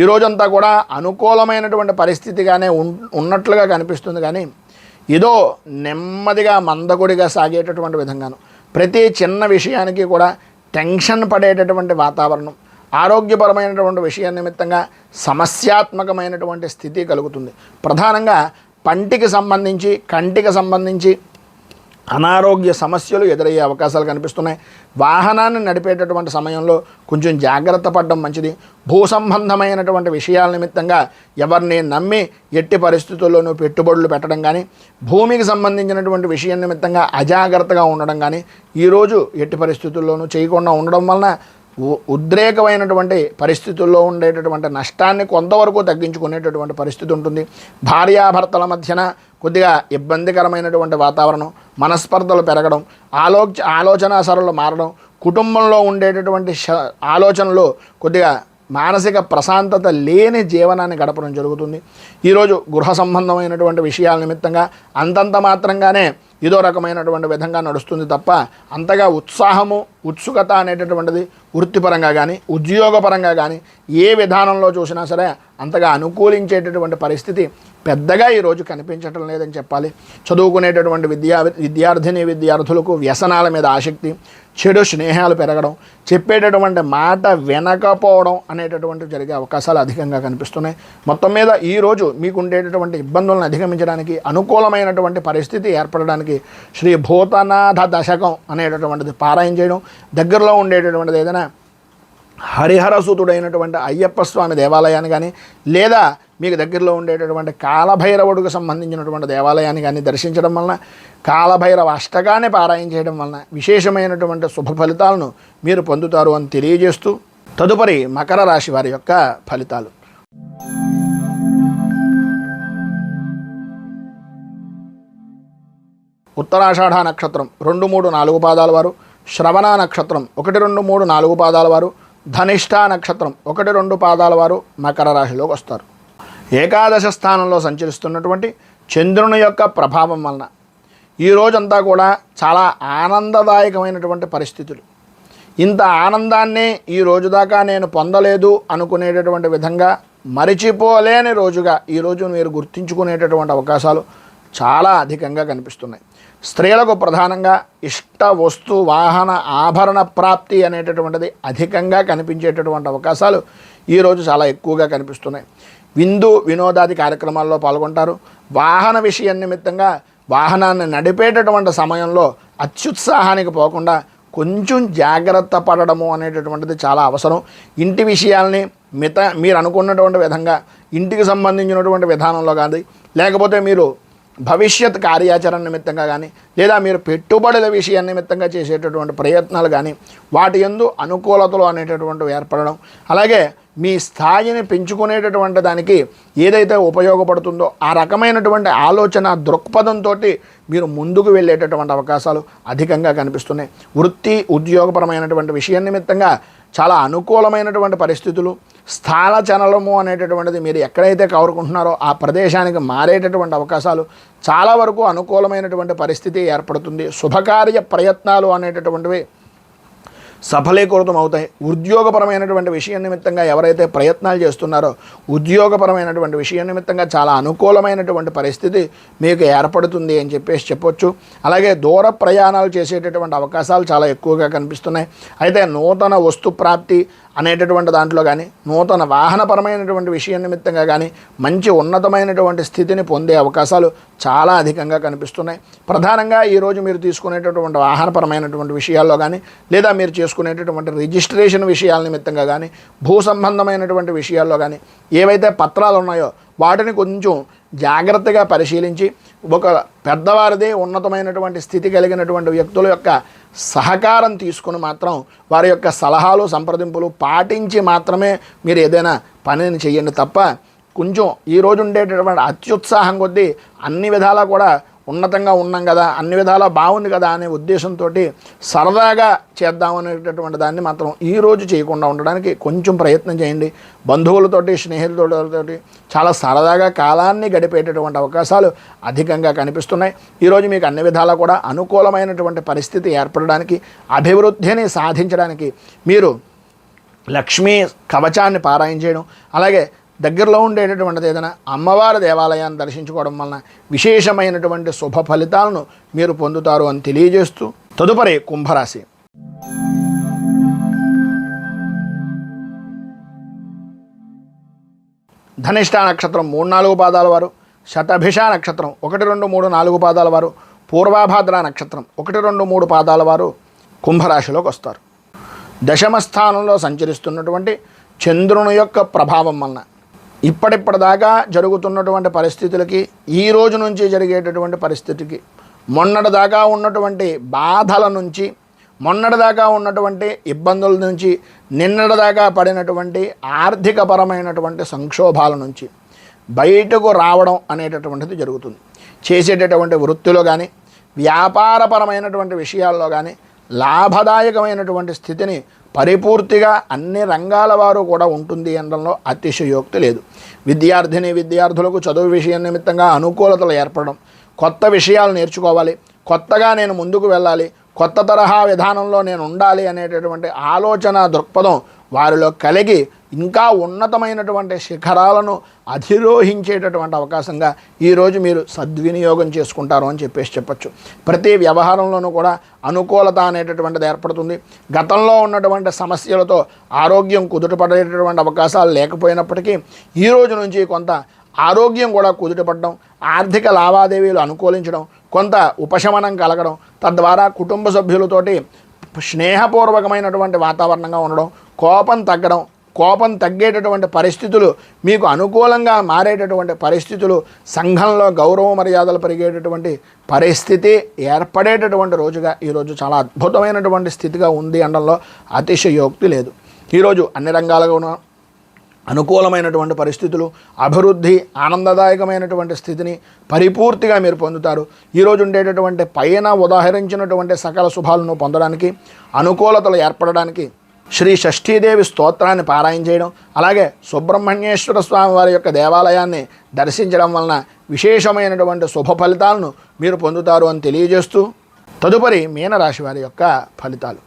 ఈరోజంతా కూడా అనుకూలమైనటువంటి పరిస్థితిగానే ఉన్నట్లుగా కనిపిస్తుంది, కానీ ఏదో నెమ్మదిగా మందకొడిగా సాగేటటువంటి విధంగాను, ప్రతి చిన్న విషయానికి కూడా టెన్షన్ పడేటటువంటి వాతావరణం, ఆరోగ్యపరమైనటువంటి విషయం నిమిత్తంగా సమస్యాత్మకమైనటువంటి స్థితి కలుగుతుంది. ప్రధానంగా పంటికి సంబంధించి, కంటికి సంబంధించి అనారోగ్య సమస్యలు ఎదురయ్యే అవకాశాలు కనిపిస్తున్నాయి. వాహనాన్ని నడిపేటటువంటి సమయంలో కొంచెం జాగ్రత్త పడడం మంచిది. భూ సంబంధమైనటువంటి విషయాల నిమిత్తంగా ఎవరిని నమ్మి ఎట్టి పరిస్థితుల్లోనూ పెట్టుబడులు పెట్టడం కానీ, భూమికి సంబంధించినటువంటి విషయం నిమిత్తంగా అజాగ్రత్తగా ఉండడం కానీ ఈరోజు ఎట్టి పరిస్థితుల్లోనూ చేయకుండా ఉండడం వలన ఉద్రేకమైనటువంటి పరిస్థితుల్లో ఉండేటటువంటి నష్టాన్ని కొంతవరకు తగ్గించుకునేటటువంటి పరిస్థితి ఉంటుంది. భార్యాభర్తల మధ్యన కొద్దిగా ఇబ్బందికరమైనటువంటి వాతావరణం, మనస్పర్ధలు పెరగడం, ఆలోచన సరళలు మారడం, కుటుంబంలో ఉండేటటువంటి ఆలోచనలు కొద్దిగా మానసిక ప్రశాంతత లేని జీవనాన్ని గడపడం జరుగుతుంది. ఈరోజు గృహ సంబంధమైనటువంటి విషయాల నిమిత్తంగా అంతంత మాత్రంగానే ఇదో రకమైనటువంటి విధంగా నడుస్తుంది తప్ప అంతగా ఉత్సాహము, ఉత్సుకత అనేటటువంటిది వృత్తిపరంగా కానీ ఉద్యోగపరంగా కానీ ఏ విధానంలో చూసినా సరే అంతగా అనుకూలించేటటువంటి పరిస్థితి పెద్దగా ఈరోజు కనిపించటం లేదని చెప్పాలి. చదువుకునేటటువంటి విద్యార్థులకు వ్యసనాల మీద ఆసక్తి, చెడు స్నేహాలు పెరగడం, చెప్పేటటువంటి మాట వినకపోవడం అనేటటువంటి జరిగే అవకాశాలు అధికంగా కనిపిస్తున్నాయి. మొత్తం మీద ఈరోజు మీకు ఉండేటటువంటి ఇబ్బందులను అధిగమించడానికి అనుకూలమైనటువంటి పరిస్థితి ఏర్పడడానికి శ్రీ భూతనాథ దశకం అనేటటువంటిది పారాయణ చేయడం, దగ్గరలో ఉండేటటువంటిది ఏదైనా హరిహరసుతుడైనటువంటి అయ్యప్ప స్వామి దేవాలయాన్ని కానీ లేదా మీకు దగ్గరలో ఉండేటటువంటి కాలభైరవుడికి సంబంధించినటువంటి దేవాలయాన్ని కానీ దర్శించడం వలన, కాలభైరవ అష్టకాన్ని పారాయణ చేయడం వలన విశేషమైనటువంటి శుభ ఫలితాలను మీరు పొందుతారు అని తెలియజేస్తూ తదుపరి మకర రాశి వారి యొక్క ఫలితాలు. ఉత్తరాషాఢ నక్షత్రం 2, 3, 4 పాదాల వారు, శ్రవణ నక్షత్రం 1, 2, 3, 4 పాదాల వారు, ధనిష్ఠ నక్షత్రం 1, 2 పాదాల వారు మకర రాశిలోకి వస్తారు. ఏకాదశ స్థానంలో సంచరిస్తున్నటువంటి చంద్రుని యొక్క ప్రభావం వలన ఈ రోజంతా కూడా చాలా ఆనందదాయకమైనటువంటి పరిస్థితులు. ఇంత ఆనందాన్ని ఈ రోజు దాకా నేను పొందలేదు అనుకునేటటువంటి విధంగా మరిచిపోలేని రోజుగా ఈరోజు మీరు గుర్తించుకునేటటువంటి అవకాశాలు చాలా అధికంగా కనిపిస్తున్నాయి. స్త్రీలకు ప్రధానంగా ఇష్ట వస్తు వాహన ఆభరణ ప్రాప్తి అనేటటువంటిది అధికంగా కనిపించేటటువంటి అవకాశాలు ఈరోజు చాలా ఎక్కువగా కనిపిస్తున్నాయి. విందు వినోదాది కార్యక్రమాల్లో పాల్గొంటారు. వాహన విషయం నిమిత్తంగా వాహనాన్ని నడిపేటటువంటి సమయంలో అత్యుత్సాహానికి పోకుండా కొంచెం జాగ్రత్త పడడము అనేటటువంటిది చాలా అవసరం. ఇంటి విషయాల్ని మీరు అనుకున్నటువంటి విధంగా ఇంటికి సంబంధించినటువంటి విధానంలో కానీ లేకపోతే మీరు భవిష్యత్ కార్యాచరణ నిమిత్తంగా కానీ లేదా మీరు పెట్టుబడుల విషయం నిమిత్తంగా చేసేటటువంటి ప్రయత్నాలు కానీ వాటి యందు అనుకూలతలు అనేటటువంటివి ఏర్పడడం, అలాగే మీ స్థాయిని పెంచుకునేటటువంటి దానికి ఏదైతే ఉపయోగపడుతుందో ఆ రకమైనటువంటి ఆలోచన దృక్పథంతో మీరు ముందుకు వెళ్ళేటటువంటి అవకాశాలు అధికంగా కనిపిస్తున్నాయి. వృత్తి ఉద్యోగపరమైనటువంటి విషయం నిమిత్తంగా చాలా అనుకూలమైనటువంటి పరిస్థితులు, స్థానచలనము అనేటటువంటిది మీరు ఎక్కడైతే కోరుకుంటున్నారో ఆ ప్రదేశానికి మారేటటువంటి అవకాశాలు చాలా వరకు అనుకూలమైనటువంటి పరిస్థితి ఏర్పడుతుంది. శుభకార్య ప్రయత్నాలు అనేటటువంటివి సఫలీకృతం అవుతాయి. ఉద్యోగపరమైనటువంటి విషయం నిమిత్తంగా ఎవరైతే ప్రయత్నాలు చేస్తున్నారో ఉద్యోగపరమైనటువంటి విషయం నిమిత్తంగా చాలా అనుకూలమైనటువంటి పరిస్థితి మీకు ఏర్పడుతుంది అని చెప్పొచ్చు. అలాగే దూర ప్రయాణాలు చేసేటటువంటి అవకాశాలు చాలా ఎక్కువగా కనిపిస్తున్నాయి. అయితే నూతన వస్తు ప్రాప్తి అనేటటువంటి దాంట్లో కానీ నూతన వాహనపరమైనటువంటి విషయం నిమిత్తంగా కానీ మంచి ఉన్నతమైనటువంటి స్థితిని పొందే అవకాశాలు చాలా అధికంగా కనిపిస్తున్నాయి. ప్రధానంగా ఈరోజు మీరు తీసుకునేటటువంటి వాహనపరమైనటువంటి విషయాల్లో కానీ లేదా మీరు చేసుకునేటటువంటి రిజిస్ట్రేషన్ విషయాల నిమిత్తంగా కానీ భూ సంబంధమైనటువంటి విషయాల్లో కానీ ఏవైతే పత్రాలు ఉన్నాయో వాటిని కొంచెం జాగ్రత్తగా పరిశీలించి ఒక పెద్దవారిదే ఉన్నతమైనటువంటి స్థితి కలిగినటువంటి వ్యక్తుల యొక్క సహకారం తీసుకుని మాత్రం వారి యొక్క సలహాలు సంప్రదింపులు పాటించి మాత్రమే మీరు ఏదైనా పనిని చేయండి తప్ప కొంచెం ఈరోజు ఉండేటటువంటి అత్యుత్సాహం కొద్దీ అన్ని విధాలా కూడా ఉన్నతంగా ఉన్నాం కదా, అన్ని విధాలా బాగుంది కదా అనే ఉద్దేశంతో సరదాగా చేద్దామనేటటువంటి దాన్ని మాత్రం ఈరోజు చేయకుండా ఉండడానికి కొంచెం ప్రయత్నం చేయండి. బంధువులతోటి స్నేహితులతోటి చాలా సరదాగా కాలాన్ని గడిపేటటువంటి అవకాశాలు అధికంగా కనిపిస్తున్నాయి. ఈరోజు మీకు అన్ని విధాలా కూడా అనుకూలమైనటువంటి పరిస్థితి ఏర్పడడానికి అభివృద్ధిని సాధించడానికి మీరు లక్ష్మీ కవచాన్ని పారాయణ చేయడం, అలాగే దగ్గరలో ఉండేటటువంటిది ఏదైనా అమ్మవారి దేవాలయాన్ని దర్శించుకోవడం వలన విశేషమైనటువంటి శుభ ఫలితాలను మీరు పొందుతారు అని తెలియజేస్తూ తదుపరి కుంభరాశి. ధనిష్ఠ నక్షత్రం 3, 4 పాదాల వారు, శతభిష నక్షత్రం 1, 2, 3, 4 పాదాల వారు, పూర్వభాద్ర నక్షత్రం 1, 2, 3 పాదాల వారు కుంభరాశిలోకి వస్తారు. దశమ స్థానంలో సంచరిస్తున్నటువంటి చంద్రుని యొక్క ప్రభావం వలన ఇప్పటిదాకా జరుగుతున్నటువంటి పరిస్థితులకి ఈ రోజు నుంచి జరిగేటటువంటి పరిస్థితికి మొన్నటి దాకా ఉన్నటువంటి బాధల నుంచి మొన్నటిదాకా ఉన్నటువంటి ఇబ్బందుల నుంచి, నిన్నటిదాకా పడినటువంటి ఆర్థికపరమైనటువంటి సంక్షోభాల నుంచి బయటకు రావడం అనేటటువంటిది జరుగుతుంది. చేసేటటువంటి వృత్తిలో కానీ, వ్యాపారపరమైనటువంటి విషయాల్లో కానీ లాభదాయకమైనటువంటి స్థితిని పరిపూర్తిగా అన్ని రంగాల వారు కూడా ఉంటుంది అనడంలో అతిశయోక్తి లేదు. విద్యార్థులకు చదువు విషయం నిమిత్తంగా అనుకూలతలు ఏర్పడడం, కొత్త విషయాలు నేర్చుకోవాలి, కొత్తగా నేను ముందుకు వెళ్ళాలి, కొత్త తరహా విధానంలో నేను ఉండాలి అనేటటువంటి ఆలోచన దృక్పథం వారిలో కలిగి ఇంకా ఉన్నతమైనటువంటి శిఖరాలను అధిరోహించేటటువంటి అవకాశంగా ఈరోజు మీరు సద్వినియోగం చేసుకుంటారు అని చెప్పచ్చు. ప్రతి వ్యవహారంలోనూ కూడా అనుకూలత అనేటటువంటిది ఏర్పడుతుంది. గతంలో ఉన్నటువంటి సమస్యలతో ఆరోగ్యం కుదుటపడేటటువంటి అవకాశాలు లేకపోయినప్పటికీ ఈ రోజు నుంచి కొంత ఆరోగ్యం కూడా కుదుటపడడం, ఆర్థిక లావాదేవీలు అనుకూలించడం, కొంత ఉపశమనం కలగడం, తద్వారా కుటుంబ సభ్యులతోటి స్నేహపూర్వకమైనటువంటి వాతావరణంగా ఉండడం, కోపం తగ్గేటటువంటి పరిస్థితులు, మీకు అనుకూలంగా మారేటటువంటి పరిస్థితులు, సంఘంలో గౌరవ మర్యాదలు పెరిగేటటువంటి పరిస్థితి ఏర్పడేటటువంటి రోజుగా ఈరోజు చాలా అద్భుతమైనటువంటి స్థితిగా ఉంది అనడంలో అతిశయోక్తి లేదు. ఈరోజు అన్ని రంగాలుగా అనుకూలమైనటువంటి పరిస్థితులు, అభివృద్ధి, ఆనందదాయకమైనటువంటి స్థితిని పరిపూర్తిగా మీరు పొందుతారు. ఈరోజు ఉండేటటువంటి పైన ఉదాహరించినటువంటి సకల శుభాలను పొందడానికి, అనుకూలతలు ఏర్పడడానికి శ్రీ షష్ఠీదేవి స్తోత్రాన్ని పారాయణ చేయడం, అలాగే సుబ్రహ్మణ్యేశ్వర స్వామి వారి యొక్క దేవాలయాన్ని దర్శించడం వలన విశేషమైనటువంటి శుభ ఫలితాలను మీరు పొందుతారు అని తెలియజేస్తూ, తదుపరి మీనరాశి వారి యొక్క ఫలితాలు.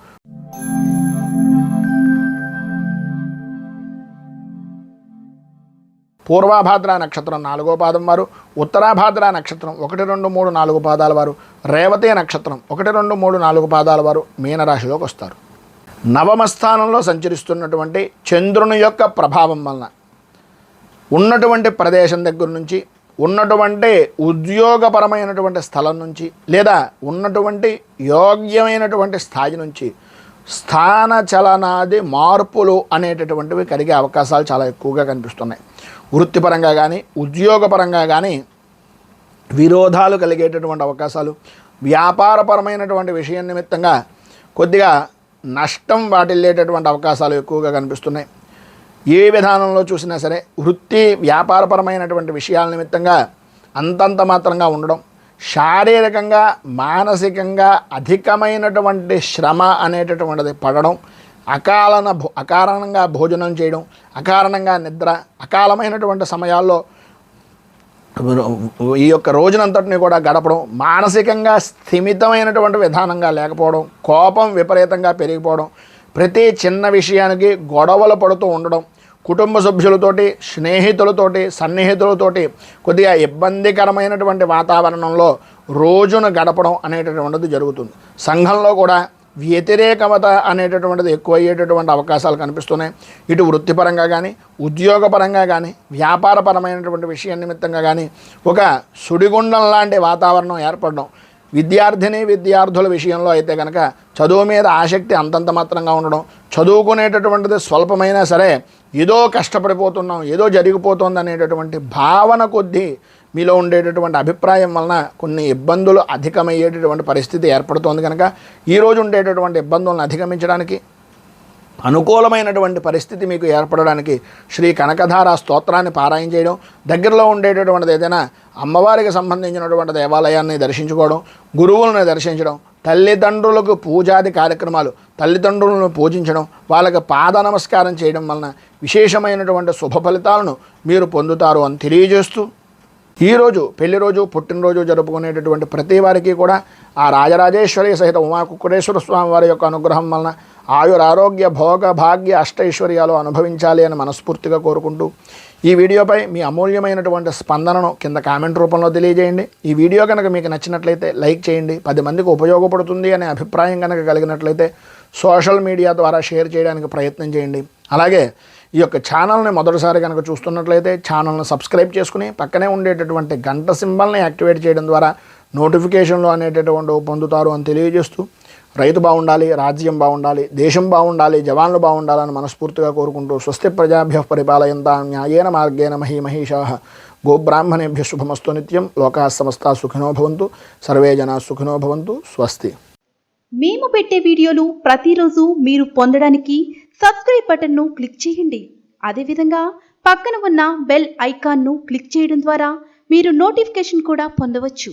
పూర్వాభాద్ర నక్షత్రం 4వ పాదం వారు, ఉత్తరాభాద్ర నక్షత్రం 1, 2, 3, 4 పాదాల వారు, రేవతి నక్షత్రం 1, 2, 3, 4 పాదాల వారు మీనరాశిలోకి వస్తారు. నవమ స్థానంలో సంచరిస్తున్నటువంటి చంద్రుని యొక్క ప్రభావం వలన ఉన్నటువంటి ప్రదేశం దగ్గర నుంచి, ఉన్నటువంటి ఉద్యోగపరమైనటువంటి స్థలం నుంచి, లేదా ఉన్నటువంటి యోగ్యమైనటువంటి స్థాయి నుంచి స్థాన చలనాది మార్పులు అనేటటువంటివి కలిగే అవకాశాలు చాలా ఎక్కువగా కనిపిస్తున్నాయి. వృత్తిపరంగా కానీ, ఉద్యోగపరంగా కానీ విరోధాలు కలిగేటటువంటి అవకాశాలు, వ్యాపారపరమైనటువంటి విషయం నిమిత్తంగా కొద్దిగా నష్టం వాటిల్లేటటువంటి అవకాశాలు ఎక్కువగా కనిపిస్తున్నాయి. ఏ విధానంలో చూసినా సరే వృత్తి వ్యాపారపరమైనటువంటి విషయాల నిమిత్తంగా అంతంత మాత్రంగా ఉండడం, శారీరకంగా మానసికంగా అధికమైనటువంటి శ్రమ అనేటటువంటిది పడడం, అకారణంగా భోజనం చేయడం, అకారణంగా నిద్ర, అకాలమైనటువంటి సమయాల్లో ఈ యొక్క రోజునంతటిని కూడా గడపడం, మానసికంగా స్థిమితమైనటువంటి విధానంగా లేకపోవడం, కోపం విపరీతంగా పెరిగిపోవడం, ప్రతి చిన్న విషయానికి గొడవలు పడుతూ ఉండడం, కుటుంబ సభ్యులతోటి, స్నేహితులతోటి, సన్నిహితులతోటి కొద్దిగా ఇబ్బందికరమైనటువంటి వాతావరణంలో రోజును గడపడం అనేటటువంటిది జరుగుతుంది. సంఘంలో కూడా వ్యతిరేకత అనేటటువంటిది ఎక్కువ అయ్యేటటువంటి అవకాశాలు కనిపిస్తున్నాయి. ఇటు వృత్తిపరంగా కానీ, ఉద్యోగపరంగా కానీ, వ్యాపారపరమైనటువంటి విషయం నిమిత్తంగా కానీ ఒక సుడిగుండం లాంటి వాతావరణం ఏర్పడడం. విద్యార్థుల విషయంలో అయితే కనుక చదువు మీద ఆసక్తి అంతంత మాత్రంగా ఉండడం, చదువుకునేటటువంటిది స్వల్పమైనా సరే ఏదో కష్టపడిపోతున్నాం, ఏదో జరిగిపోతుంది అనేటటువంటి భావన కొద్దీ మీలో ఉండేటటువంటి అభిప్రాయం వలన కొన్ని ఇబ్బందులు అధికమయ్యేటటువంటి పరిస్థితి ఏర్పడుతోంది. కనుక ఈరోజు ఉండేటటువంటి ఇబ్బందులను అధిగమించడానికి, అనుకూలమైనటువంటి పరిస్థితి మీకు ఏర్పడడానికి శ్రీ కనకధార స్తోత్రాన్ని పారాయణ చేయడం, దగ్గరలో ఉండేటటువంటిది ఏదైనా అమ్మవారికి సంబంధించినటువంటి దేవాలయాన్ని దర్శించుకోవడం, గురువులను దర్శించడం, తల్లిదండ్రులకు పూజాది కార్యక్రమాలు, తల్లిదండ్రులను పూజించడం, వాళ్ళకి పాద నమస్కారం చేయడం వలన విశేషమైనటువంటి శుభ ఫలితాలను మీరు పొందుతారు అని తెలియజేస్తూ, ఈరోజు పెళ్లి రోజు, పుట్టినరోజు జరుపుకునేటటువంటి ప్రతి వారికి కూడా ఆ రాజరాజేశ్వరి సహిత ఉమాకుక్కుటేశ్వర స్వామి వారి యొక్క అనుగ్రహం వలన ఆయురారోగ్య భోగ భాగ్య అష్టైశ్వర్యాలు అనుభవించాలి అని మనస్ఫూర్తిగా కోరుకుంటూ, ఈ వీడియోపై మీ అమూల్యమైనటువంటి స్పందనను కింద కామెంట్ రూపంలో తెలియజేయండి. ఈ వీడియో కనుక మీకు నచ్చినట్లయితే లైక్ చేయండి. 10 మందికి ఉపయోగపడుతుంది అనే అభిప్రాయం కనుక కలిగినట్లయితే సోషల్ మీడియా ద్వారా షేర్ చేయడానికి ప్రయత్నం చేయండి. అలాగే ఈ యొక్క ఛానల్ని మొదటిసారి కనుక చూస్తున్నట్లయితే ఛానల్ని సబ్స్క్రైబ్ చేసుకుని పక్కనే ఉండేటటువంటి గంట సింబల్ని యాక్టివేట్ చేయడం ద్వారా నోటిఫికేషన్లు అనేటటువంటి పొందుతారు అని తెలియజేస్తూ, రైతు బాగుండాలి, రాజ్యం బాగుండాలి, దేశం బాగుండాలి, జవాన్లు బాగుండాలని మనస్ఫూర్తిగా కోరుకుంటూ, స్వస్తి ప్రజాభ్యః పరిపాలయంతాం న్యాయేన మార్గేణ మహీమహీషాః గోబ్రాహ్మణేభ్యః శుభమస్తు నిత్యం. లోకాః సమస్తాః సుఖినో భవంతు, సర్వే జనాః సుఖినో భవంతు. స్వస్తి. మేము పెట్టే వీడియోలు ప్రతిరోజు మీరు పొందడానికి సబ్స్క్రైబ్ బటన్ను క్లిక్ చేయండి. అదేవిధంగా పక్కన ఉన్న బెల్ ఐకాన్ను క్లిక్ చేయడం ద్వారా మీరు నోటిఫికేషన్ కూడా పొందవచ్చు.